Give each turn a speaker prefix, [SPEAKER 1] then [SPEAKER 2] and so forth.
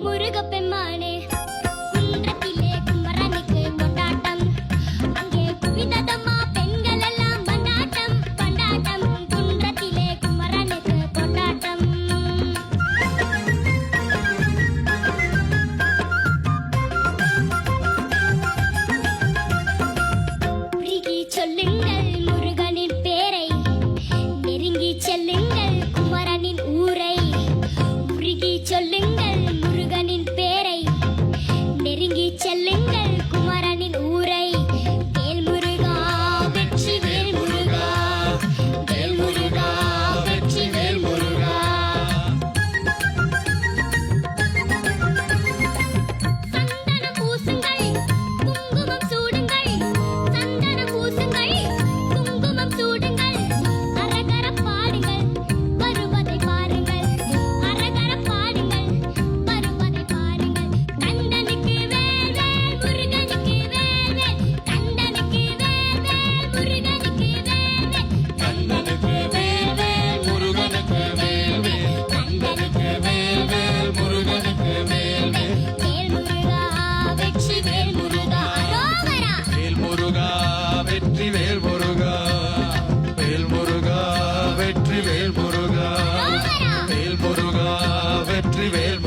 [SPEAKER 1] முருகப்பெம்மானே குன்றத்திலே குமரனுக்கு கொண்டாட்டம் அங்கே குவிந்ததம்மா பெண்கள் எல்லாம் கொண்டாட்டம் கொண்டாட்டம் குன்றத்திலே குமரனுக்கு கொண்டாட்டம் உருகி சொல்லுங்கள் முருகனின் பேரை நெருங்கி செல்லுங்கள் குமரனின் ஊரை உருகி சொல்லுங்கள் முருகனின் பேரை நெருங்கி செல்லுங்கள் குமரனின் ஊரை வேல் முருகா வெற்றி வேல் முருகா வேல் முருகா வெற்றி வேல் முருகா சந்தன பூசுங்கள் குங்குமம் சூடுங்கள் சந்தன பூசுங்கள் குங்குமம் சூடுங்கள் அரகர பாடுங்கள் வருவதை பாருங்கள் அரகர பாடுங்கள் வருவதை பாருங்கள் கண்டனுக்கு வேல் வேல் முருகனுக்கு வேல் வேல் கண்டனுக்கு வேல் வேல் முருகனுக்கு வேல் வேல்
[SPEAKER 2] கந்தனுக்கு வேல் வேல் முருகனுக்கு வேல் வேல் கந்தனுக்கு வேல் வேல் முருகனுக்கு வேல் வேல்
[SPEAKER 1] வேல் முருகா வெற்றி வேல் முருகா அரோகரா
[SPEAKER 2] வேல் முருகா வெற்றி வேல் முருகா வேல் முருகா வெற்றி வேல் முருகா
[SPEAKER 1] அரோகரா
[SPEAKER 2] வேல் முருகா வெற்றி வேல்